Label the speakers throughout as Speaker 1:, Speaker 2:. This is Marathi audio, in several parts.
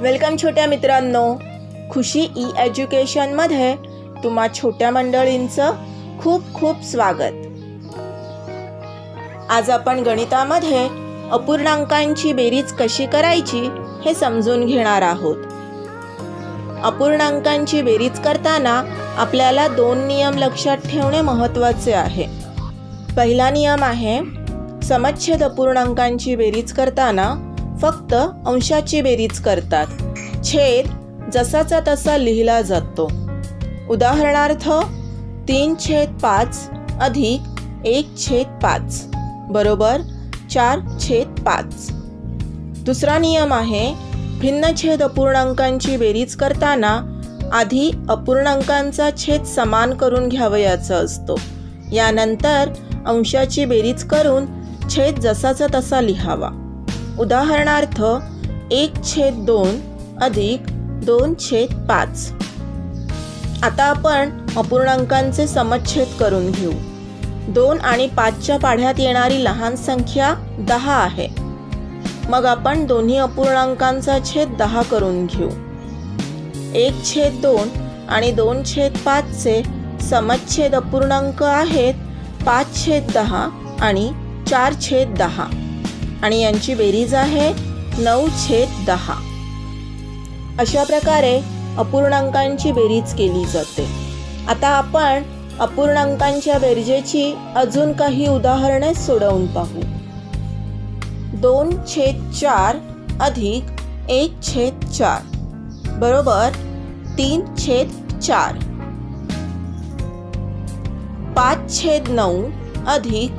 Speaker 1: वेलकम छोट्या मित्रांनो, खुशी ई एज्युकेशनमध्ये तुम्हा छोट्या मंडळींचं खूप खूप स्वागत। आज आपण गणितामध्ये अपूर्णांकांची बेरीज कशी करायची हे समजून घेणार आहोत। अपूर्णांकांची बेरीज करताना आपल्याला दोन नियम लक्षात ठेवणे महत्त्वाचे आहे। पहिला नियम आहे, समच्छेद अपूर्णांकांची बेरीज करताना फक्त अंशाची बेरीज करतात, छेद जसाचा तसा लिहिला जातो। उदाहरणार्थ 3/5 अधिक 1/5 बरोबर 4/5। दुसरा नियम आहे, भिन्नछेद अपूर्णांकांची बेरीज करताना आधी अपूर्णांकांचा छेद समान करून घ्यावयाचा असतो, यानंतर अंशाची बेरीज करून छेद जसाचा तसा लिहावा। उदाहरणार्थ 1/2 अधिक 2/5। आता आपण अपूर्णांकांचे समच्छेद करून घेऊ। 2 आणि 5च्या पाढ्यात येणारी लहान संख्या 10 आहे, मग आपण दोन्ही अपूर्णांकांचा छेद 10 करून घेऊ। 1/2 आणि 2/5चे समच्छेद अपूर्णांक आहेत 5/10 आणि 4/10 आणि यांची बेरीज आहे 9/10। अशा प्रकारे अपूर्णांकांची बेरीज केली जाते। आता आपण अपूर्णांकांच्या बेरजेची अजून काही उदाहरणे सोडवून पाहू। 2/4 अधिक 1/4 बरोबर 3/4। 5/9 अधिक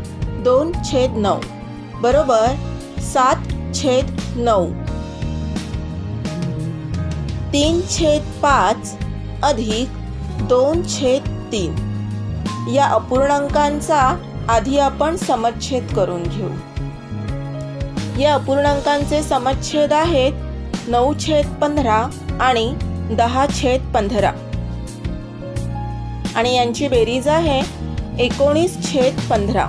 Speaker 1: 2/9 बरोबर 7/9। 3/5 अधिक 2/3 या अपूर्णांकांचा आधी आपण समच्छेद करून घेऊ। या अपूर्णांकांचे समच्छेद आहेत 9/15 आणि 10/15 आणि यांची बेरीज आहे 19/15।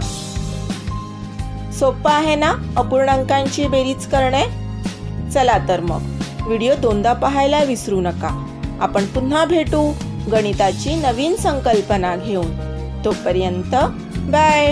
Speaker 1: सोपं आहे ना अपूर्णांकांची बेरीज करणे? चला तर मग व्हिडिओ दोनदा पाहायला विसरू नका। आपण पुन्हा भेटू गणिताची नवीन संकल्पना घेऊन। तोपर्यंत बाय।